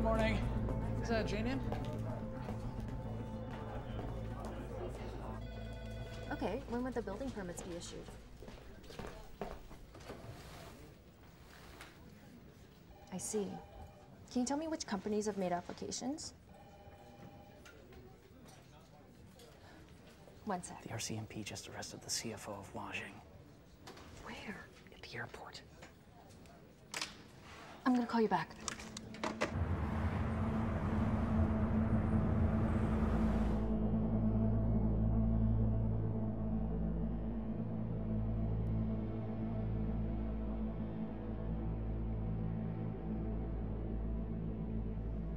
Good morning. Is that Jane in? Okay, when would the building permits be issued? I see. Can you tell me which companies have made applications? One sec. The RCMP just arrested the CFO of Huajing. Where? At the airport. I'm gonna call you back.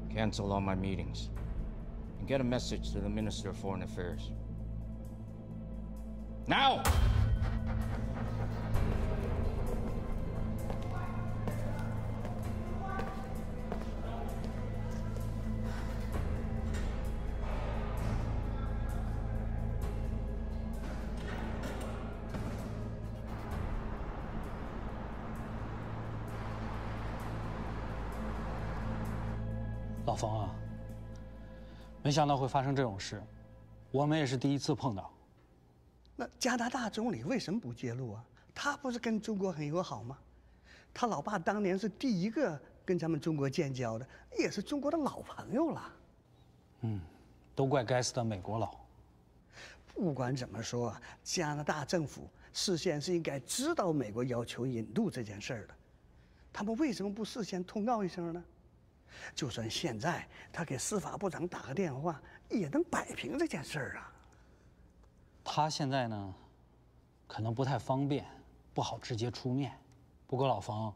Cancel all my meetings. And get a message to the Minister of Foreign Affairs. Now! 老冯啊，没想到会发生这种事，我们也是第一次碰到。那加拿大总理为什么不揭露啊？他不是跟中国很友好吗？他老爸当年是第一个跟咱们中国建交的，也是中国的老朋友了。都怪该死的美国佬。不管怎么说啊，加拿大政府事先是应该知道美国要求引渡这件事儿的，他们为什么不事先通告一声呢？就算现在他给司法部长打个电话，也能摆平这件事儿啊。他现在呢，可能不太方便，不好直接出面。不过老冯，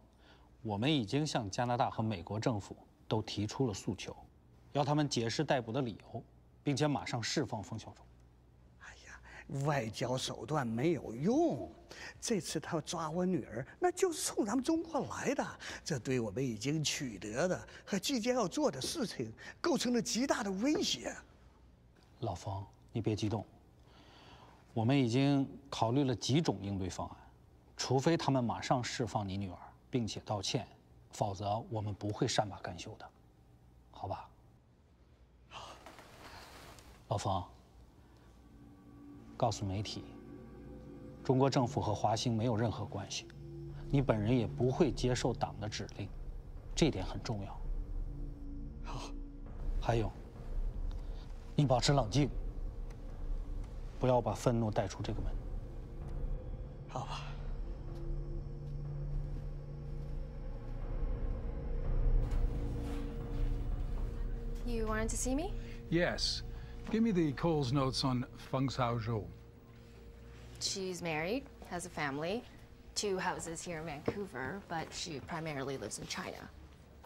我们已经向加拿大和美国政府都提出了诉求，要他们解释逮捕的理由，并且马上释放冯小忠。哎呀，外交手段没有用，这次他要抓我女儿，那就是冲咱们中国来的，这对我们已经取得的和即将要做的事情构成了极大的威胁。老冯，你别激动，我们已经考虑了几种应对方案，除非他们马上释放你女儿，并且道歉，否则我们不会善罢甘休的，好吧？好，老冯，告诉媒体，中国政府和华兴没有任何关系，你本人也不会接受党的指令，这点很重要。好，还有，你保持冷静，不要把愤怒带出这个门。好吧。You wanted to see me? Yes. Give me the Coles notes on Feng Xiaozhou. She's married, has a family, 2 houses here in Vancouver, but she primarily lives in China.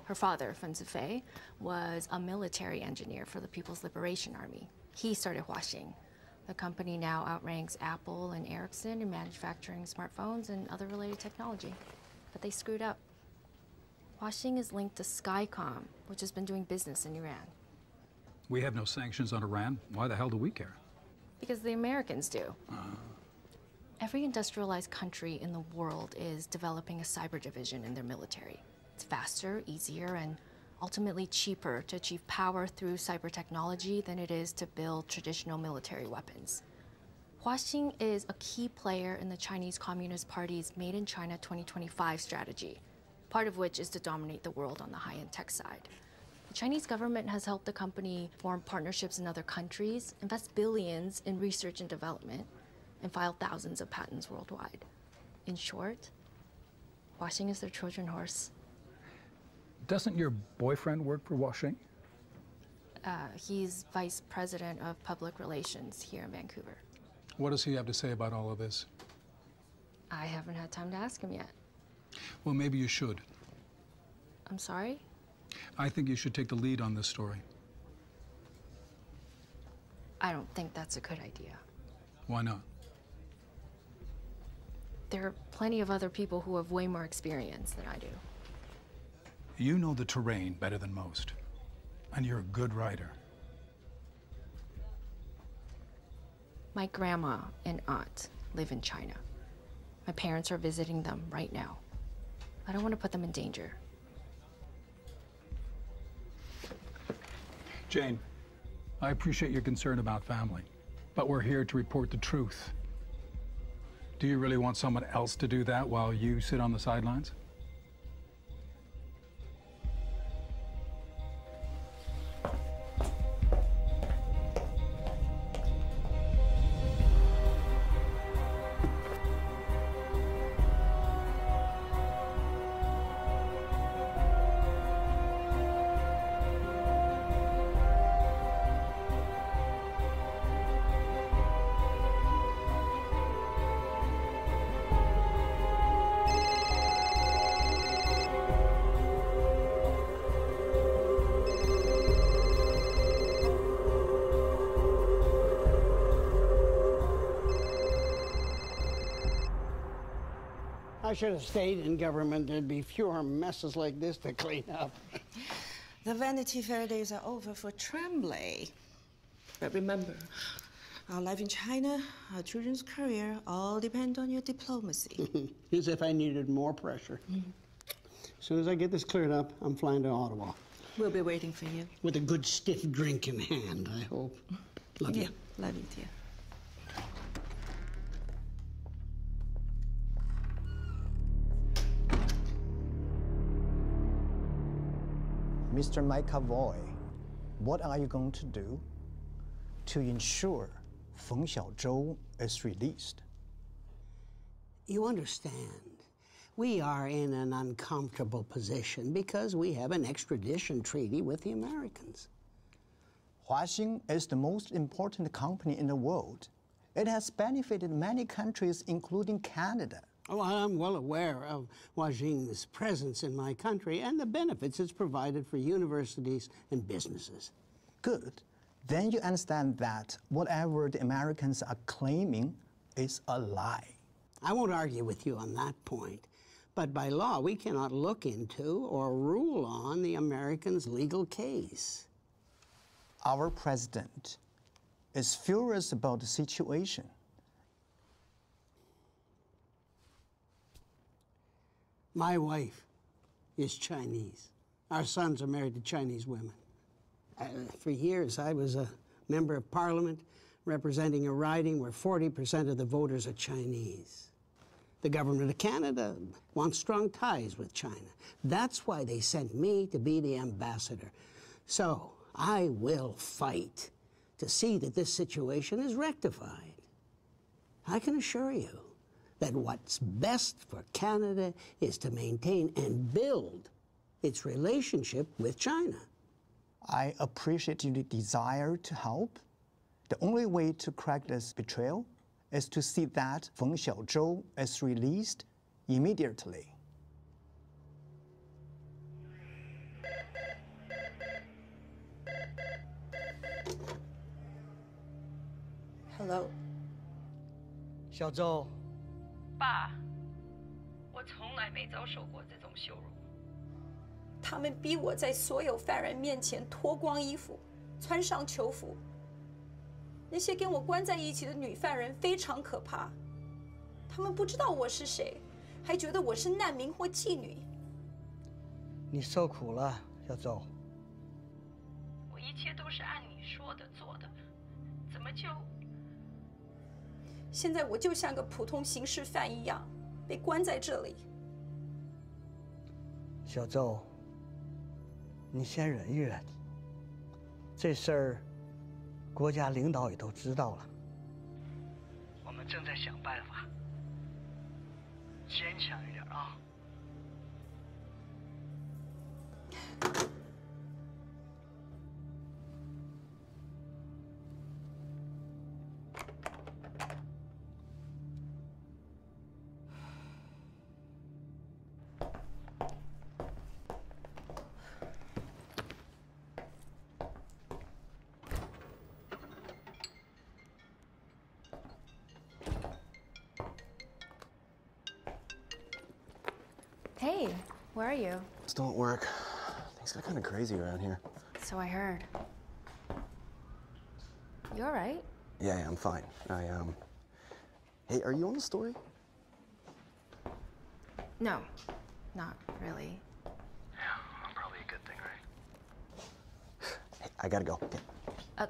Her father, Feng Zifei, was a military engineer for the People's Liberation Army. He started Huaxing. The company now outranks Apple and Ericsson in manufacturing smartphones and other related technology. But they screwed up. Huaxing is linked to Skycom, which has been doing business in Iran. We have no sanctions on Iran. Why the hell do we care? Because the Americans do. Every industrialized country in the world is developing a cyber division in their military. It's faster, easier, and ultimately cheaper to achieve power through cyber technology than it is to build traditional military weapons. Huaxing is a key player in the Chinese Communist Party's Made in China 2025 strategy, part of which is to dominate the world on the high-end tech side. The Chinese government has helped the company form partnerships in other countries, invest billions in research and development, and file thousands of patents worldwide. In short, Huaxing is their Trojan horse. Doesn't your boyfriend work for Huaxing? He's vice president of public relations here in Vancouver. What does he have to say about all of this? I haven't had time to ask him yet. Well, maybe you should. I'm sorry? I think you should take the lead on this story. I don't think that's a good idea. Why not? There are plenty of other people who have way more experience than I do. You know the terrain better than most, and you're a good writer. My grandma and aunt live in China. My parents are visiting them right now. I don't want to put them in danger. Jane, I appreciate your concern about family, but we're here to report the truth. Do you really want someone else to do that while you sit on the sidelines? I should have stayed in government. There'd be fewer messes like this to clean up. The Vanity Fair days are over for Tremblay. But remember, our life in China, our children's career, all depend on your diplomacy. As if I needed more pressure. As soon as I get this cleared up, I'm flying to Ottawa. We'll be waiting for you. With a good stiff drink in hand, I hope. Love you. Love you, dear. Mr. McAvoy, what are you going to do to ensure Feng Xiaozhou is released? You understand, we are in an uncomfortable position because we have an extradition treaty with the Americans. Huaxing is the most important company in the world. It has benefited many countries, including Canada. Oh, I'm well aware of Huaxing's presence in my country and the benefits it's provided for universities and businesses. Good. Then you understand that whatever the Americans are claiming is a lie. I won't argue with you on that point. But by law, we cannot look into or rule on the Americans' legal case. Our president is furious about the situation. My wife is Chinese. Our sons are married to Chinese women. For years, I was a member of parliament representing a riding where 40% of the voters are Chinese. The government of Canada wants strong ties with China. That's why they sent me to be the ambassador. So I will fight to see that this situation is rectified. I can assure you that what's best for Canada is to maintain and build its relationship with China. I appreciate your desire to help. The only way to correct this betrayal is to see that Feng Xiaozhou is released immediately. Hello. 小周，爸，我从来没遭受过这种羞辱。他们逼我在所有犯人面前脱光衣服，穿上囚服。那些跟我关在一起的女犯人非常可怕，他们不知道我是谁，还觉得我是难民或妓女。你受苦了，小周。我一切都是按你说的做的，怎么就……现在我就像个普通刑事犯一样，被关在这里。小周，你先忍一忍。这事儿，国家领导也都知道了。我们正在想办法。坚强一点啊！ Hey, where are you? Still at work. Things got kind of crazy around here. So I heard. You all right? Yeah, I'm fine. Hey, are you on the story? No, not really. Yeah, probably a good thing, right? Hey, I gotta go. Okay,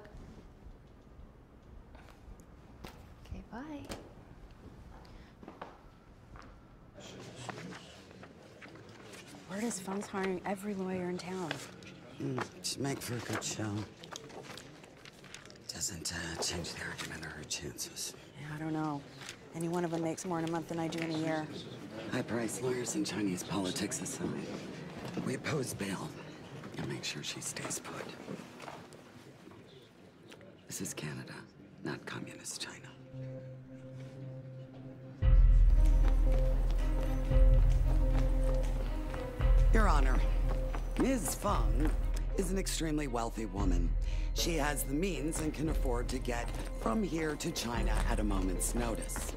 bye. Word is Feng's hiring every lawyer in town. Should make for a good show. Doesn't change the argument or her chances. Yeah, I don't know. Any one of them makes more in a month than I do in a year. High-priced lawyers and Chinese politics aside, we oppose bail and make sure she stays put. This is Canada, not communist China. Your Honor, Ms. Feng is an extremely wealthy woman. She has the means and can afford to get from here to China at a moment's notice.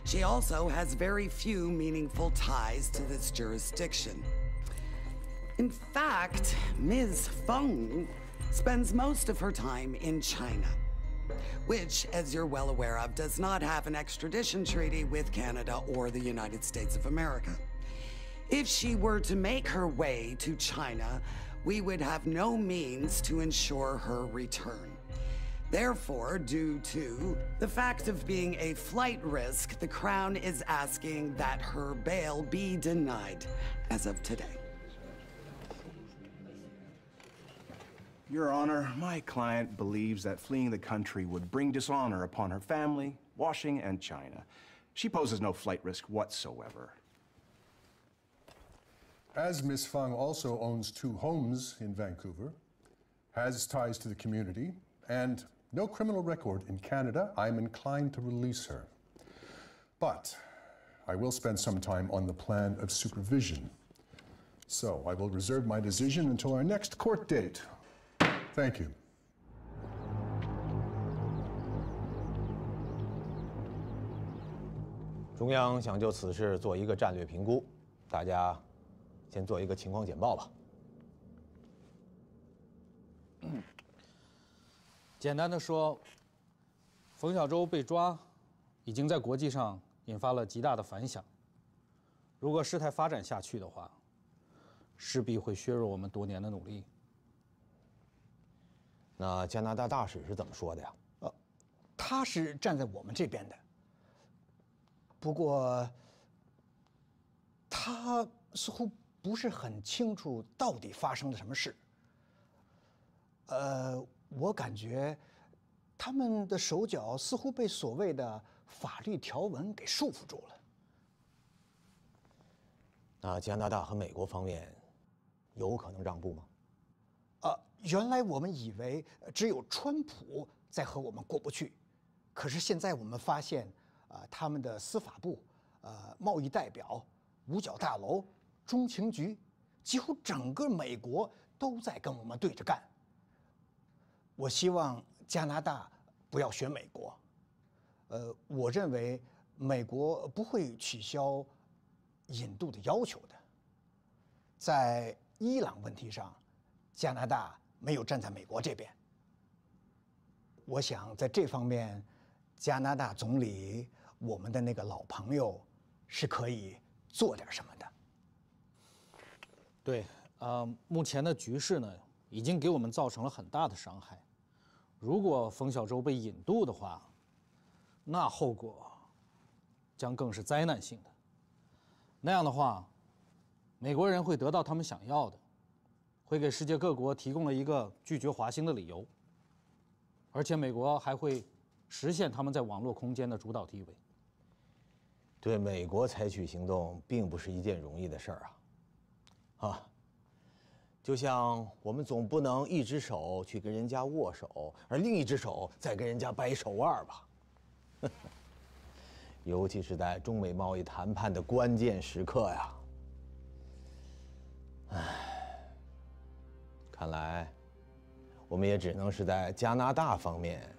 She also has very few meaningful ties to this jurisdiction. In fact, Ms. Feng spends most of her time in China, which, as you're well aware of, does not have an extradition treaty with Canada or the United States of America. If she were to make her way to China, we would have no means to ensure her return. Therefore, due to the fact of being a flight risk, the Crown is asking that her bail be denied as of today. Your Honor, my client believes that fleeing the country would bring dishonor upon her family, Washing, and China. She poses no flight risk whatsoever. As Ms. Feng also owns 2 homes in Vancouver, has ties to the community, and no criminal record in Canada, I'm inclined to release her. But I will spend some time on the plan of supervision. So I will reserve my decision until our next court date. Thank you. 中央想就此事做一个战略评估，大家先做一个情况简报吧。简单的说，冯小舟被抓，已经在国际上引发了极大的反响。如果事态发展下去的话，势必会削弱我们多年的努力。那加拿大大使是怎么说的呀？他是站在我们这边的。不过，他似乎不是很清楚到底发生了什么事。我感觉他们的手脚似乎被所谓的法律条文给束缚住了。那加拿大和美国方面有可能让步吗？原来我们以为只有川普在和我们过不去，可是现在我们发现，他们的司法部、贸易代表、五角大楼、中情局，几乎整个美国都在跟我们对着干。我希望加拿大不要学美国。我认为美国不会取消引渡的要求的。在伊朗问题上，加拿大没有站在美国这边。我想在这方面，加拿大总理，我们的那个老朋友，是可以做点什么的。对，目前的局势呢，已经给我们造成了很大的伤害。如果冯小舟被引渡的话，那后果将更是灾难性的。那样的话，美国人会得到他们想要的，会给世界各国提供了一个拒绝华兴的理由，而且美国还会实现他们在网络空间的主导地位。对美国采取行动并不是一件容易的事儿啊，就像我们总不能一只手去跟人家握手，而另一只手再跟人家掰手腕吧。尤其是在中美贸易谈判的关键时刻呀。唉，看来我们也只能是在加拿大方面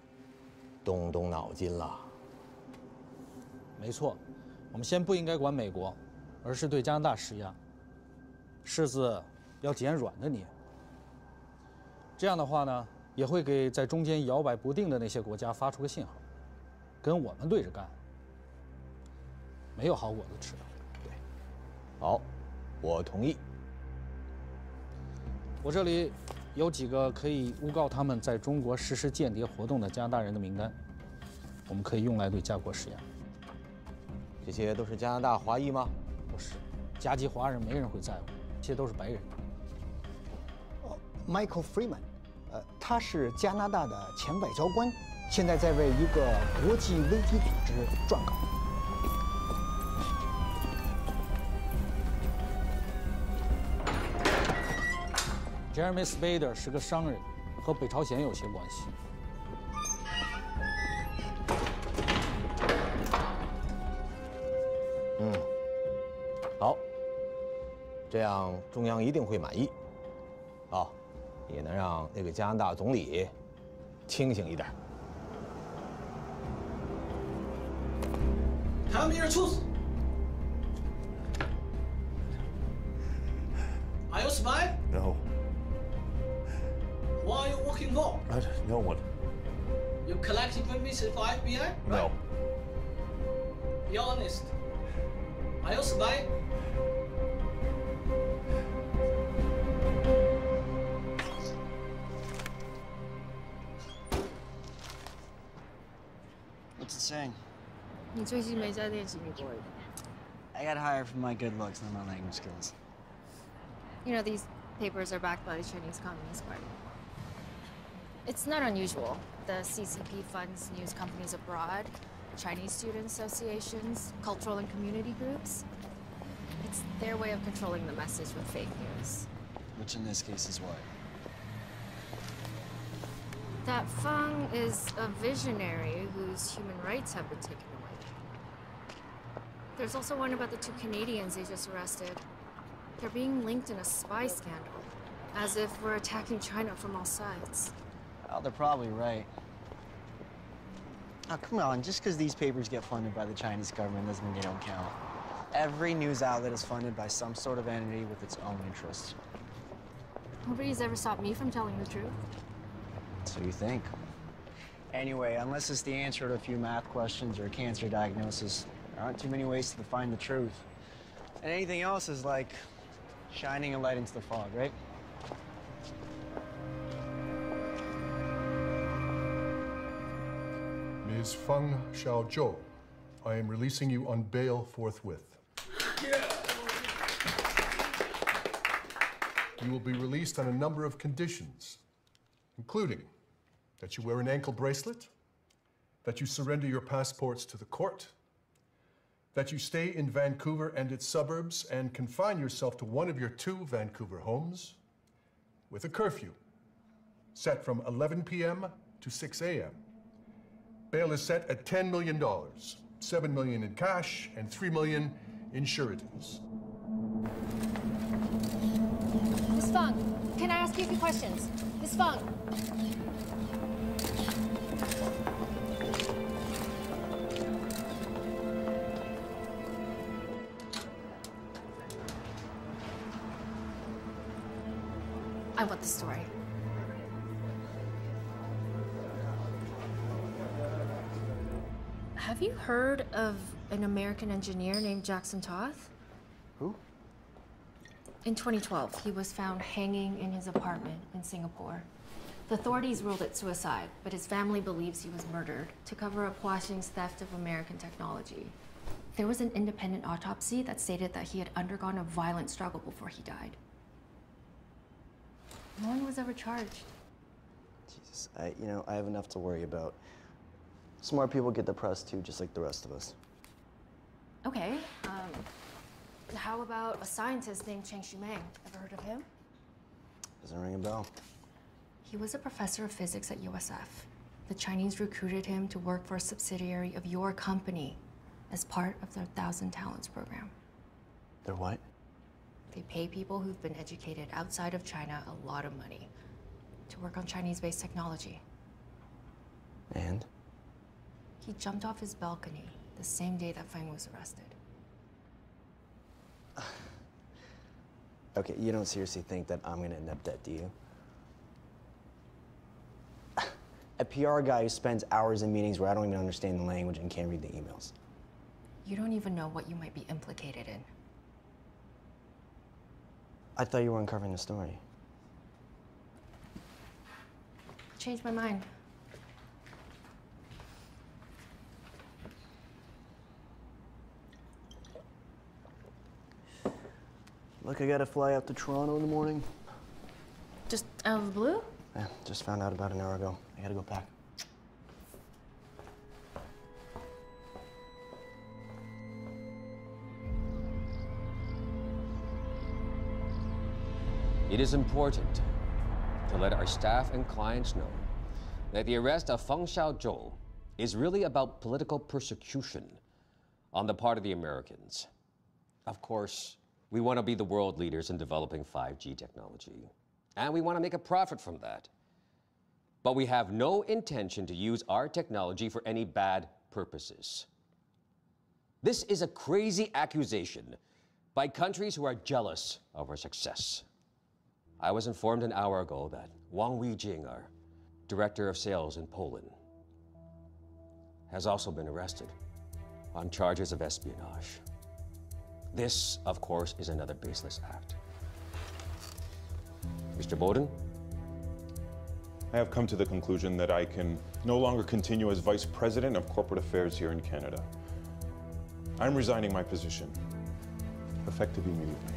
动动脑筋了。没错，我们先不应该管美国，而是对加拿大施压，柿子要捡软的捏。这样的话呢，也会给在中间摇摆不定的那些国家发出个信号，跟我们对着干，没有好果子吃。对，好，我同意。我这里有几个可以诬告他们在中国实施间谍活动的加拿大人的名单，我们可以用来对家国实验。这些都是加拿大华裔吗？不是，加籍华人没人会在乎，这些都是白人。Michael Freeman，他是加拿大的前外交官，现在在为一个国际危机组织撰稿。Jeremy Spader 是个商人，和北朝鲜有些关系。好，这样中央一定会满意。啊，也能让那个加拿大总理清醒一点。Tell me your truth. Are you a spy? No. What are you working for? No one. You collect information for FBI? No. Be honest. Are you a spy? What's it saying? 你最近没在练习你国语。I got hired for my good looks, not my language skills. You know, these papers are backed by the Chinese Communist Party. It's not unusual. The CCP funds news companies abroad, Chinese student associations, cultural and community groups. It's their way of controlling the message with fake news. Which in this case is what? That Feng is a visionary whose human rights have been taken away. There's also one about the 2 Canadians they just arrested. They're being linked in a spy scandal, as if we're attacking China from all sides. Oh, they're probably right. Oh, come on, just because these papers get funded by the Chinese government doesn't mean they don't count. Every news outlet is funded by some sort of entity with its own interests. Nobody's ever stopped me from telling the truth. So you think. Anyway, unless it's the answer to a few math questions or a cancer diagnosis, there aren't too many ways to find the truth. And anything else is like shining a light into the fog, right? Ms. Feng Xiaozhou, I am releasing you on bail forthwith. You will be released on a number of conditions, including that you wear an ankle bracelet, that you surrender your passports to the court, that you stay in Vancouver and its suburbs and confine yourself to one of your 2 Vancouver homes with a curfew set from 11 p.m. to 6 a.m. Bail is set at $10 million, $7 million in cash and $3 million in sureties. Miss Feng, can I ask you a few questions? Miss Feng. I want the story. Have you heard of an American engineer named Jackson Toth? Who? In 2012, he was found hanging in his apartment in Singapore. The authorities ruled it suicide, but his family believes he was murdered to cover up Huaxing's theft of American technology. There was an independent autopsy that stated that he had undergone a violent struggle before he died. No one was ever charged. Jesus, I have enough to worry about. Smart people get depressed too, just like the rest of us. Okay, how about a scientist named Cheng Shumang? Ever heard of him? Doesn't ring a bell. He was a professor of physics at USF. The Chinese recruited him to work for a subsidiary of your company as part of their 1,000 Talents program. They're what? They pay people who've been educated outside of China a lot of money to work on Chinese-based technology. And? He jumped off his balcony the same day that Feng was arrested. Okay, you don't seriously think that I'm gonna end up dead, do you? A PR guy who spends hours in meetings where I don't even understand the language and can't read the emails. You don't even know what you might be implicated in. I thought you were uncovering the story. changed my mind. Look, I gotta fly out to Toronto in the morning. Just out of the blue? Yeah, just found out about an hour ago. I gotta go pack. It is important to let our staff and clients know that the arrest of Feng Xiaozhou is really about political persecution on the part of the Americans. Of course, we want to be the world leaders in developing 5G technology, and we want to make a profit from that. But we have no intention to use our technology for any bad purposes. This is a crazy accusation by countries who are jealous of our success. I was informed an hour ago that Wang Weijing, our director of sales in Poland, has also been arrested on charges of espionage. This, of course, is another baseless act. Mr. Bowden? I have come to the conclusion that I can no longer continue as Vice President of Corporate Affairs here in Canada. I'm resigning my position, effective immediately.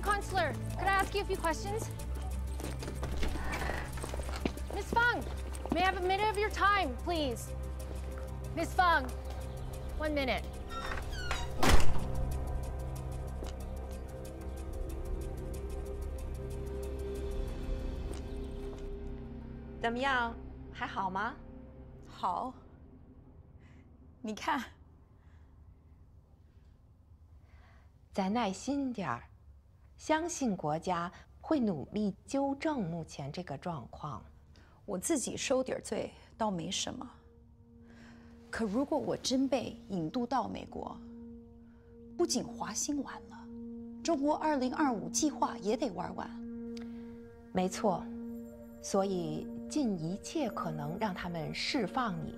Counselor, could I ask you a few questions? Miss Feng, may I have a minute of your time, please? Miss Feng, 1 minute. 怎么样？还好吗？好。你看，再耐心点儿。 相信国家会努力纠正目前这个状况。我自己受点罪倒没什么，可如果我真被引渡到美国，不仅华兴完了，中国2025计划也得玩完。没错，所以尽一切可能让他们释放你，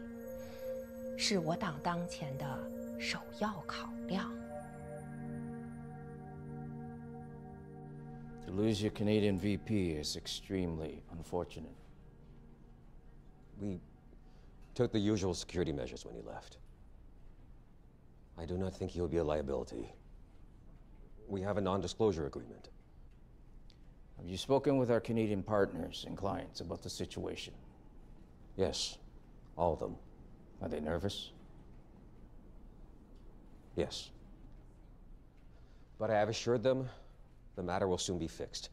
是我党当前的首要考量。 To lose your Canadian VP is extremely unfortunate. We took the usual security measures when he left. I do not think he will be a liability. We have a non-disclosure agreement. Have you spoken with our Canadian partners and clients about the situation? Yes, all of them. Are they nervous? Yes. But I have assured them the matter will soon be fixed.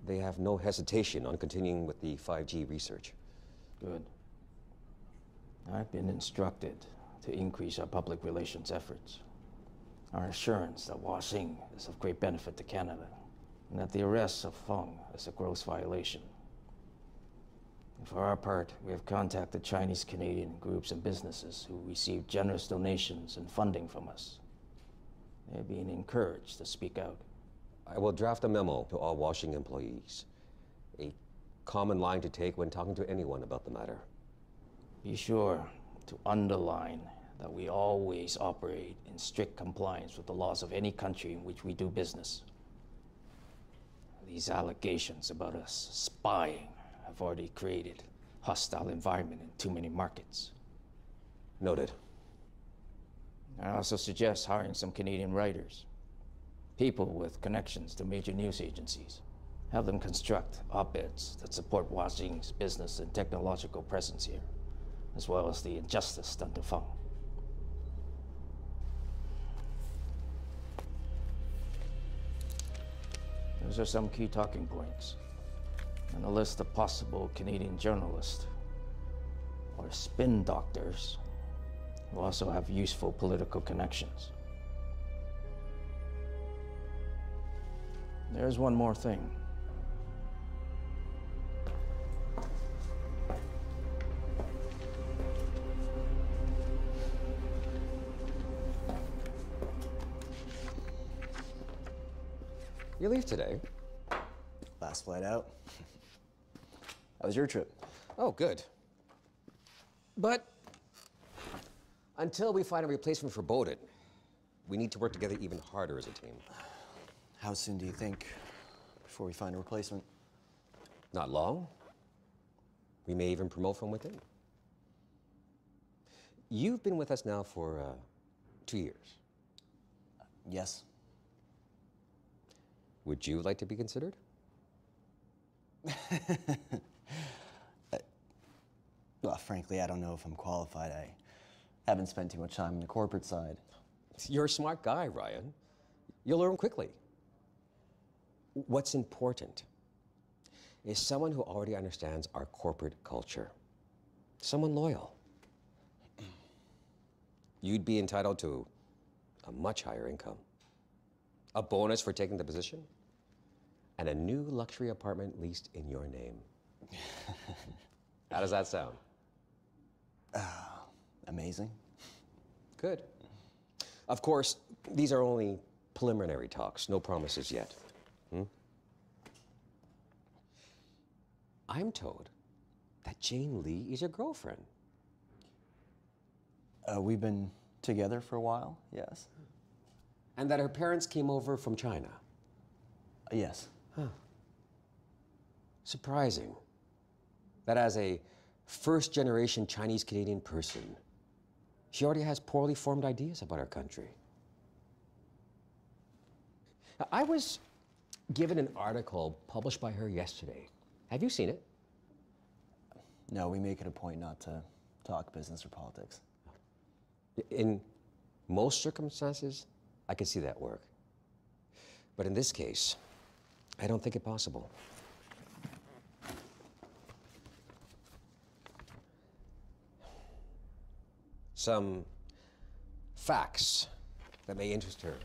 They have no hesitation on continuing with the 5G research. Good. I've been instructed to increase our public relations efforts. Our assurance that Huaxing is of great benefit to Canada, and that the arrest of Feng is a gross violation. And for our part, we have contacted Chinese Canadian groups and businesses who receive generous donations and funding from us. They're being encouraged to speak out. I will draft a memo to all Washing employees. A common line to take when talking to anyone about the matter. Be sure to underline that we always operate in strict compliance with the laws of any country in which we do business. These allegations about us spying have already created a hostile environment in too many markets. Noted. I also suggest hiring some Canadian writers. People with connections to major news agencies. Have them construct op-eds that support Huaxing's business and technological presence here, as well as the injustice done to Feng. Those are some key talking points, and a list of possible Canadian journalists or spin doctors who also have useful political connections. There's one more thing. You leave today? Last flight out. How was your trip? Oh, good. But until we find a replacement for Bowden, we need to work together even harder as a team. How soon do you think before we find a replacement? Not long. We may even promote from within. You've been with us now for 2 years. Yes. Would you like to be considered? Well, frankly, I don't know if I'm qualified. I haven't spent too much time on the corporate side. You're a smart guy, Ryan. You'll learn quickly. What's important is someone who already understands our corporate culture. Someone loyal. You'd be entitled to a much higher income, a bonus for taking the position, and a new luxury apartment leased in your name. How does that sound? Amazing. Good. Of course, these are only preliminary talks, no promises yet. I'm told that Jane Lee is your girlfriend. We've been together for a while, yes. And that her parents came over from China? Yes. Huh. Surprising that as a first-generation Chinese-Canadian person, she already has poorly formed ideas about our country. I was given an article published by her yesterday. Have you seen it? No, we make it a point not to talk business or politics. In most circumstances, I could see that work. But in this case, I don't think it possible. Some facts that may interest her.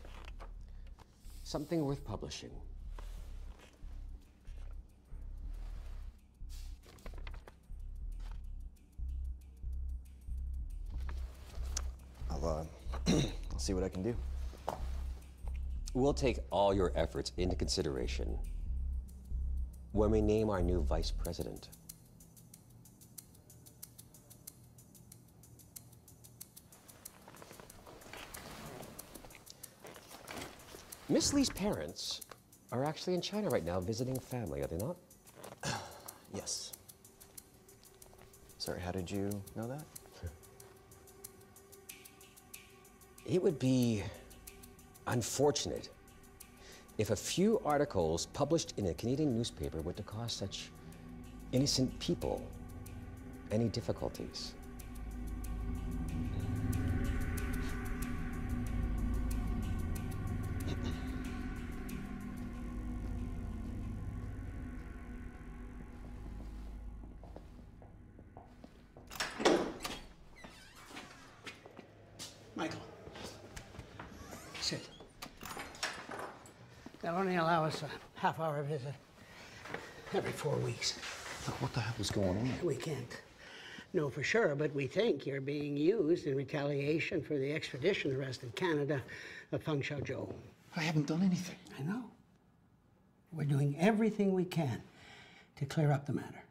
Something worth publishing. I'll see what I can do. We'll take all your efforts into consideration when we name our new vice president. Miss Lee's parents are actually in China right now visiting family, are they not? Yes. Sorry, how did you know that? It would be unfortunate if a few articles published in a Canadian newspaper were to cause such innocent people any difficulties. Michael, sit. They'll only allow us a half-hour visit every 4 weeks. Look, what the hell is going on? We can't know for sure, but we think you're being used in retaliation for the extradition arrest in Canada of Feng Xiaozhou. I haven't done anything. I know. We're doing everything we can to clear up the matter.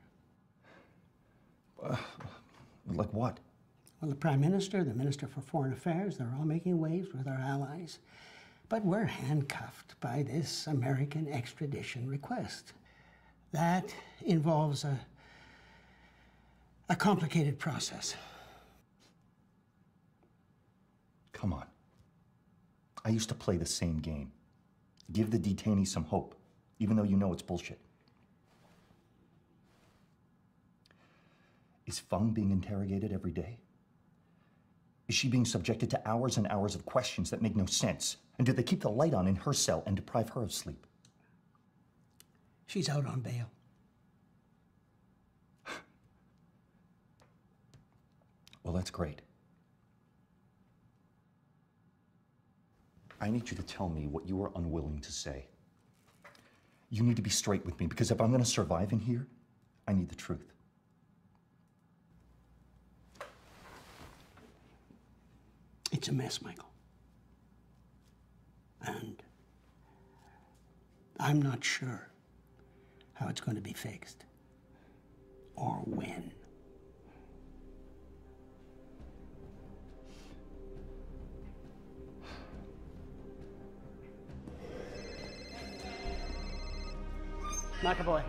Like what? Well, the Prime Minister, the Minister for Foreign Affairs, they're all making waves with our allies. But we're handcuffed by this American extradition request. That involves a complicated process. Come on. I used to play the same game. Give the detainees some hope, even though you know it's bullshit. Is Feng being interrogated every day? Is she being subjected to hours and hours of questions that make no sense? And do they keep the light on in her cell and deprive her of sleep? She's out on bail. Well, that's great. I need you to tell me what you are unwilling to say. You need to be straight with me, because if I'm going to survive in here, I need the truth. It's a mess, Michael. And I'm not sure how it's going to be fixed. Or when. McAvoy.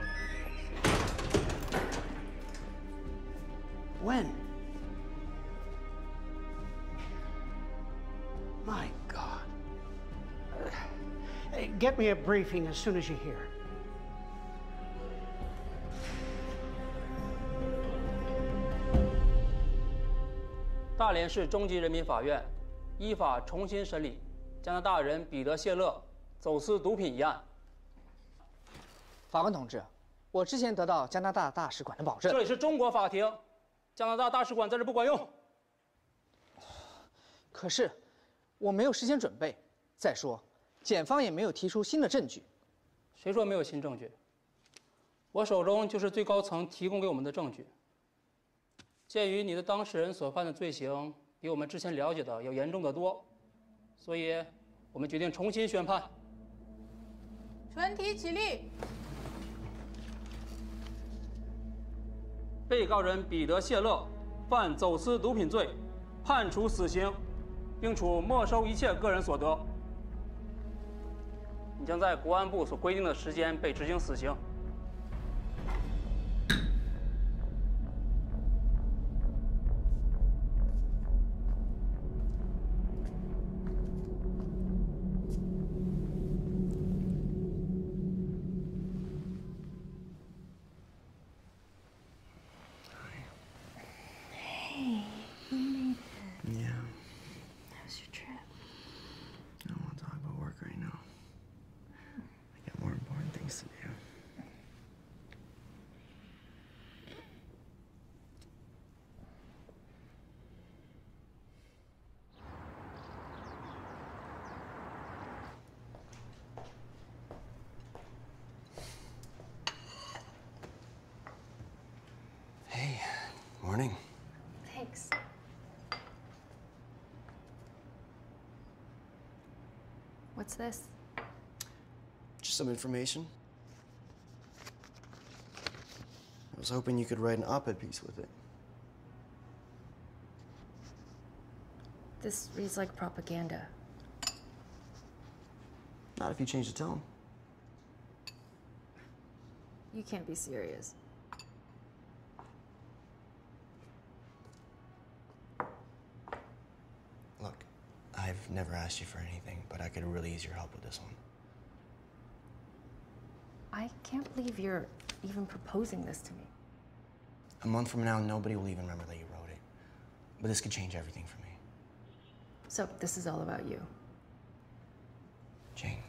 When? My God. Hey, get me a briefing as soon as you hear. 大连市中级人民法院依法重新审理加拿大人彼得·谢勒走私毒品一案。法官同志，我之前得到加拿大大使馆的保证。这里是中国法庭，加拿大大使馆在这不管用。可是我没有时间准备，再说，检方也没有提出新的证据。谁说没有新证据？我手中就是最高层提供给我们的证据。 鉴于你的当事人所犯的罪行比我们之前了解的要严重得多，所以我们决定重新宣判。全体起立。被告人彼得·谢勒犯走私毒品罪，判处死刑，并处没收一切个人所得。你将在国安部所规定的时间被执行死刑。 Hey, morning. Thanks. What's this? Just some information. I was hoping you could write an op-ed piece with it. This reads like propaganda. Not if you change the tone. You can't be serious. Look, I've never asked you for anything, but I could really use your help with this one. I can't believe you're even proposing this to me. A month from now, nobody will even remember that you wrote it. But this could change everything for me. So this is all about you. Jane,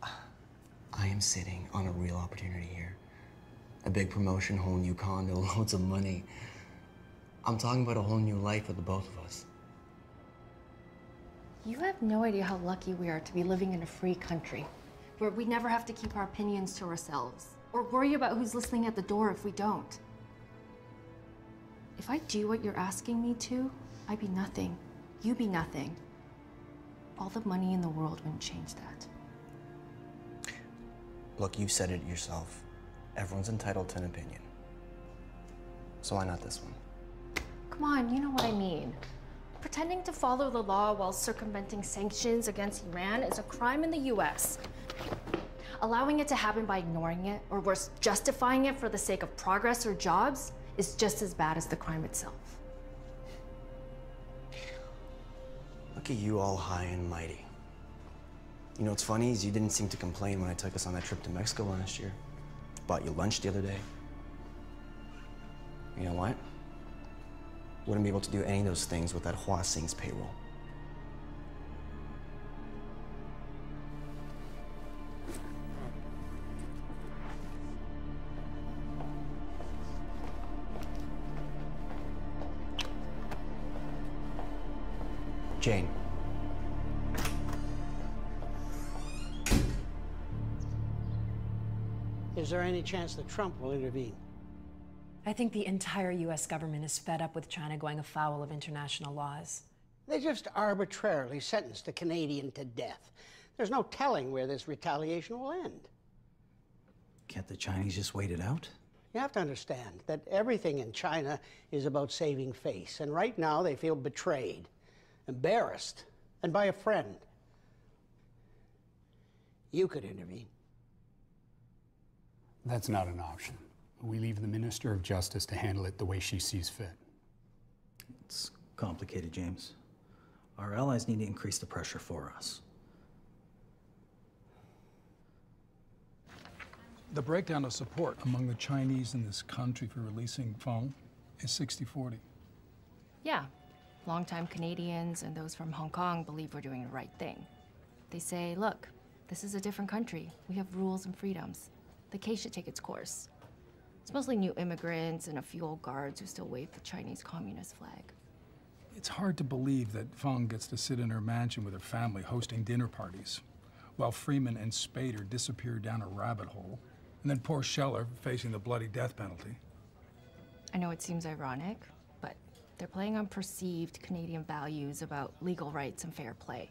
I am sitting on a real opportunity here. A big promotion, whole new condo, loads of money. I'm talking about a whole new life for the both of us. You have no idea how lucky we are to be living in a free country, where we never have to keep our opinions to ourselves, or worry about who's listening at the door if we don't. If I do what you're asking me to, I'd be nothing. You'd be nothing. All the money in the world wouldn't change that. Look, you said it yourself. Everyone's entitled to an opinion. So why not this one? Come on, you know what I mean. Pretending to follow the law while circumventing sanctions against Iran is a crime in the US. Allowing it to happen by ignoring it, or worse, justifying it for the sake of progress or jobs, is just as bad as the crime itself. Look at you all high and mighty. You know what's funny is you didn't seem to complain when I took us on that trip to Mexico last year. Bought you lunch the other day. You know what? Wouldn't be able to do any of those things without Hua Sing's payroll. Jane. Is there any chance that Trump will intervene? I think the entire U.S. government is fed up with China going afoul of international laws. They just arbitrarily sentenced a Canadian to death. There's no telling where this retaliation will end. Can't the Chinese just wait it out? You have to understand that everything in China is about saving face, and right now they feel betrayed, embarrassed, and by a friend. You could intervene. That's not an option. We leave the Minister of Justice to handle it the way she sees fit. It's complicated, James. Our allies need to increase the pressure for us. The breakdown of support among the Chinese in this country for releasing Feng is 60-40. Yeah, longtime Canadians and those from Hong Kong believe we're doing the right thing. They say, look, this is a different country. We have rules and freedoms. The case should take its course. It's mostly new immigrants and a few old guards who still wave the Chinese Communist flag. It's hard to believe that Feng gets to sit in her mansion with her family hosting dinner parties, while Freeman and Spader disappear down a rabbit hole, and then poor Scheller facing the bloody death penalty. I know it seems ironic, but they're playing on perceived Canadian values about legal rights and fair play.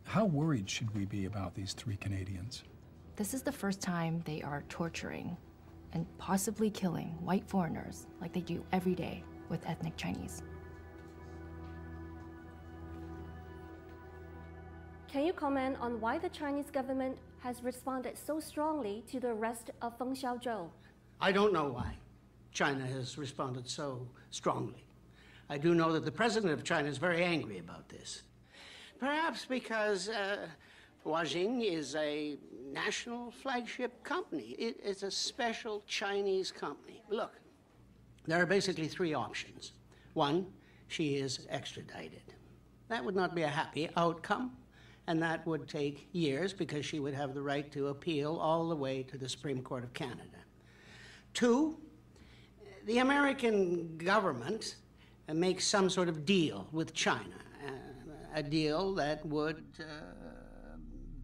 How worried should we be about these 3 Canadians? This is the first time they are torturing and possibly killing white foreigners like they do every day with ethnic Chinese. Can you comment on why the Chinese government has responded so strongly to the arrest of Feng Xiaozhou? I don't know why China has responded so strongly. I do know that the president of China is very angry about this. Perhaps because Huajing is a national flagship company. It is a special Chinese company. Look, there are basically 3 options. 1, she is extradited. That would not be a happy outcome, and that would take years because she would have the right to appeal all the way to the Supreme Court of Canada. 2, the American government makes some sort of deal with China, a deal that would,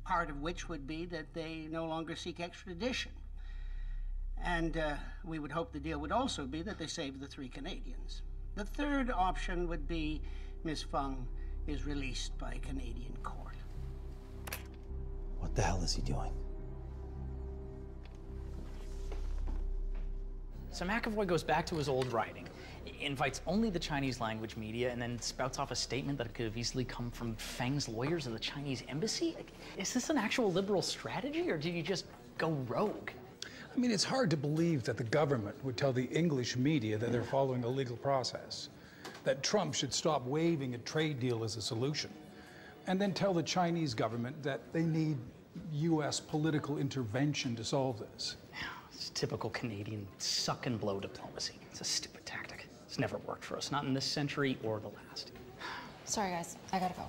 part of which would be that they no longer seek extradition. And we would hope the deal would also be that they save the 3 Canadians. The 3rd option would be Miss Feng is released by a Canadian court. What the hell is he doing? So McAvoy goes back to his old writing, invites only the Chinese language media, and then spouts off a statement that could have easily come from Feng's lawyers at the Chinese embassy. Is this an actual liberal strategy, or did you just go rogue? I mean, it's hard to believe that the government would tell the English media that they're following a legal process, that Trump should stop waving a trade deal as a solution, and then tell the Chinese government that they need U.S. political intervention to solve this. It's typical Canadian suck and blow diplomacy. It's a stupid tactic. It's never worked for us, not in this century or the last. Sorry, guys, I gotta go.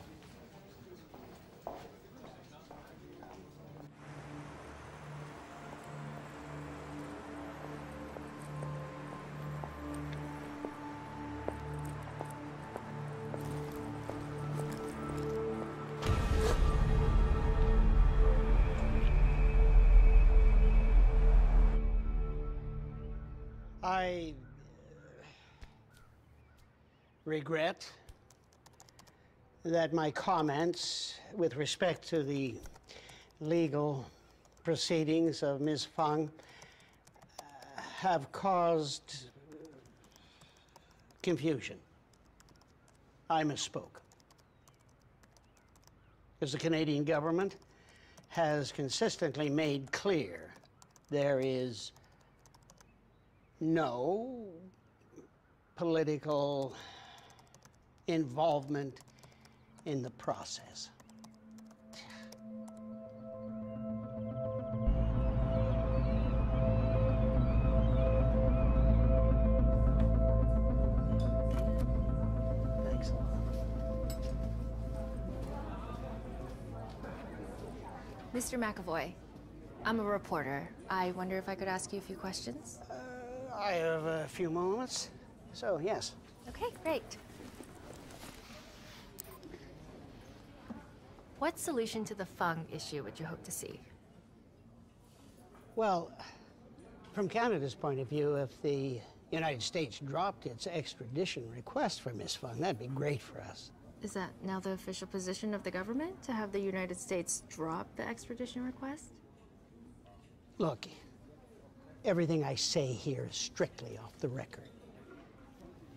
I regret that my comments with respect to the legal proceedings of Ms. Feng have caused confusion. I misspoke. Because the Canadian government has consistently made clear there is no political involvement in the process. Thanks. Mr. McAvoy, I'm a reporter. I wonder if I could ask you a few questions? I have a few moments, so yes. Okay, great. What solution to the Feng issue would you hope to see? Well, from Canada's point of view, if the United States dropped its extradition request for Ms. Feng, that'd be great for us. Is that now the official position of the government, to have the United States drop the extradition request? Look, everything I say here is strictly off the record.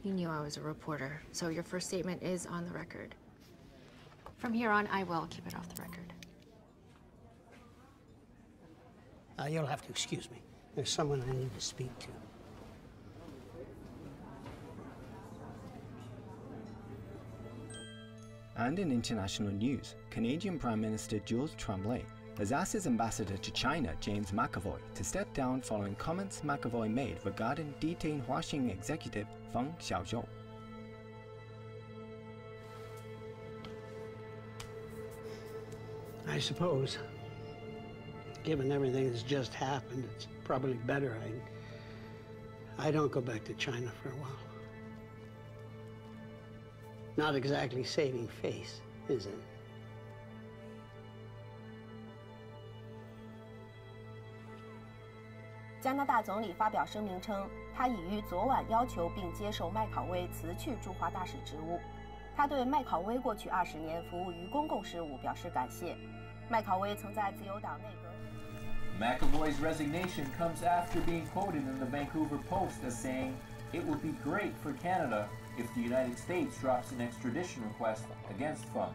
You knew I was a reporter, so your first statement is on the record. From here on, I will keep it off the record. You'll have to excuse me. There's someone I need to speak to. And in international news, Canadian Prime Minister Jules Tremblay has asked his ambassador to China, James McAvoy, to step down following comments McAvoy made regarding detained Huaxing executive Feng Xiaozhou. I suppose, given everything that's just happened, it's probably better I don't go back to China for a while. Not exactly saving face, is it? 加拿大总理发表声明称，他已于昨晚要求并接受麦考威辞去驻华大使职务。他对麦考威过去20年服务于公共事务表示感谢。麦考威曾在自由党内阁。McAvoy's resignation comes after being quoted in the Vancouver Post as saying, "It would be great for Canada if the United States drops an extradition request against Feng."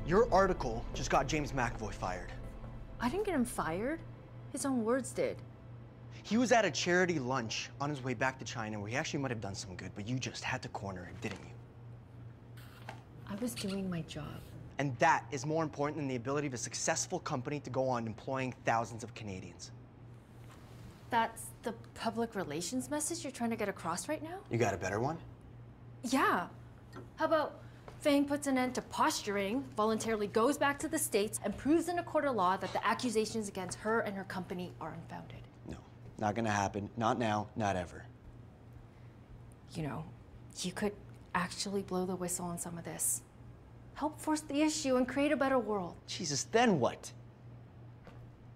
Your article just got James McAvoy fired. I didn't get him fired. His own words did. He was at a charity lunch on his way back to China where he actually might have done some good, but you just had to corner him, didn't you? I was doing my job. And that is more important than the ability of a successful company to go on employing thousands of Canadians. That's the public relations message you're trying to get across right now? You got a better one? Yeah. How about Feng puts an end to posturing, voluntarily goes back to the States, and proves in a court of law that the accusations against her and her company are unfounded? No, not gonna happen. Not now, not ever. You know, you could actually blow the whistle on some of this. Help force the issue and create a better world. Jesus, then what?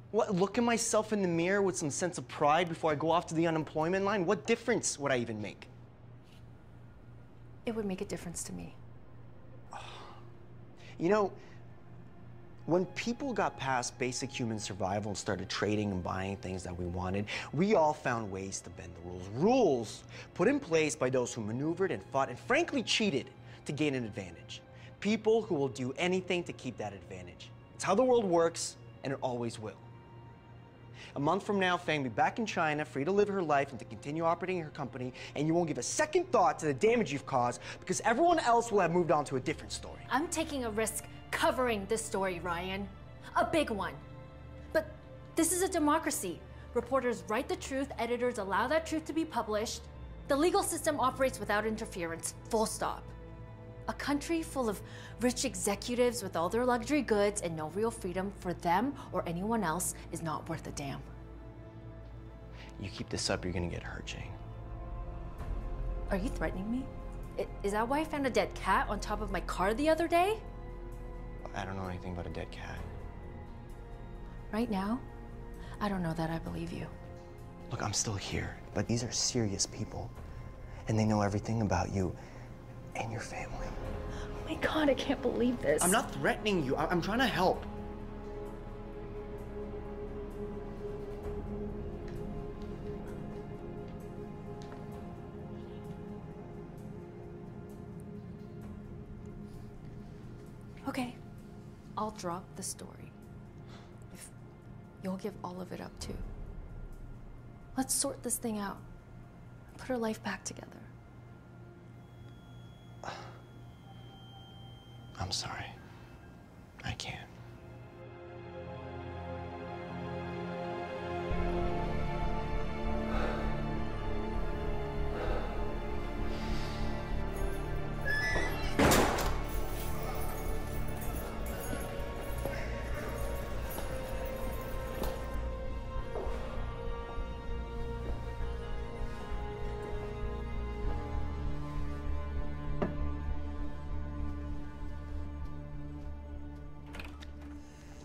What, look at myself in the mirror with some sense of pride before I go off to the unemployment line? What difference would I even make? It would make a difference to me. You know, when people got past basic human survival and started trading and buying things that we wanted, we all found ways to bend the rules. Rules put in place by those who maneuvered and fought and frankly cheated to gain an advantage. People who will do anything to keep that advantage. It's how the world works, and it always will. A month from now, Feng will be back in China, free to live her life and to continue operating her company, and you won't give a second thought to the damage you've caused because everyone else will have moved on to a different story. I'm taking a risk covering this story, Ryan. A big one. But this is a democracy. Reporters write the truth, editors allow that truth to be published. The legal system operates without interference, full stop. A country full of rich executives with all their luxury goods and no real freedom for them or anyone else is not worth a damn. You keep this up, you're gonna get hurt, Jane. Are you threatening me? Is that why I found a dead cat on top of my car the other day? I don't know anything about a dead cat. Right now, I don't know that I believe you. Look, I'm still here, but these are serious people, and they know everything about you and your family. Oh my God, I can't believe this. I'm not threatening you. I'm trying to help. Okay, I'll drop the story. If you'll give all of it up too. Let's sort this thing out. Put her life back together. I'm sorry. I can't.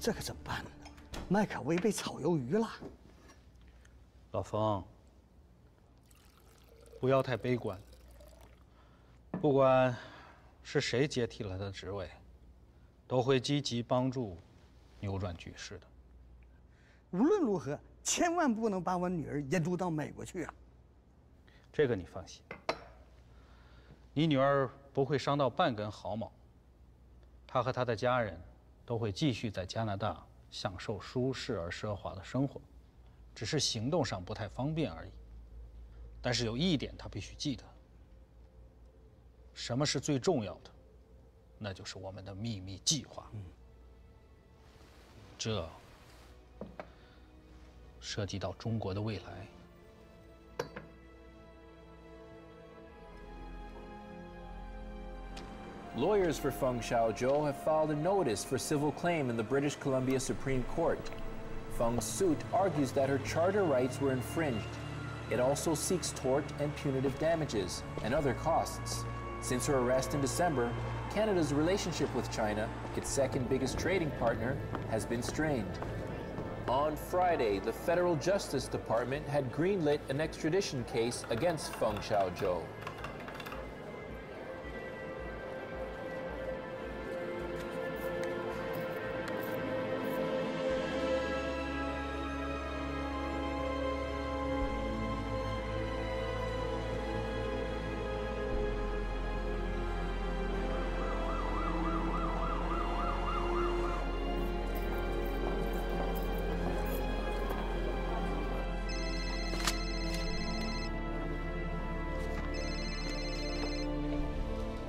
这可怎么办呢？麦考威被炒鱿鱼了。老冯，不要太悲观。不管是谁接替了他的职位，都会积极帮助扭转局势的。无论如何，千万不能把我女儿引渡到美国去啊！这个你放心，你女儿不会伤到半根毫毛。她和她的家人都会继续在加拿大享受舒适而奢华的生活，只是行动上不太方便而已。但是有一点她必须记得：什么是最重要的？那就是我们的秘密计划。这涉及到中国的未来。Lawyers for Feng Xiaozhou have filed a notice for civil claim in the British Columbia Supreme Court. Feng's suit argues that her charter rights were infringed. It also seeks tort and punitive damages and other costs. Since her arrest in December, Canada's relationship with China, its second biggest trading partner, has been strained. On Friday, the Federal Justice Department had greenlit an extradition case against Feng Xiaozhou.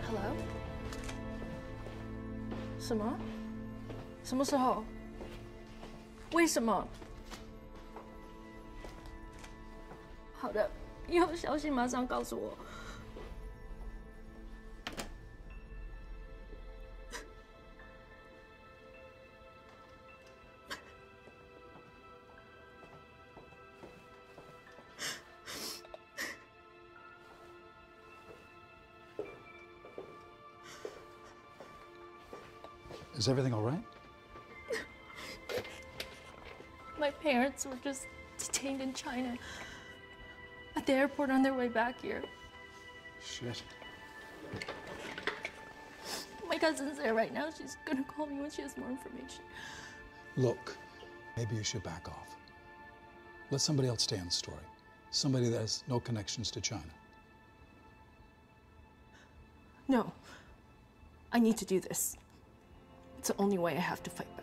Hello？ 什么？什么时候？为什么？好的，有消息马上告诉我。Is everything all right? My parents were just detained in China at the airport on their way back here. Shit. My cousin's there right now. She's gonna call me when she has more information. Look, maybe you should back off. Let somebody else stay on the story. Somebody that has no connections to China. No. I need to do this. It's the only way I have to fight back.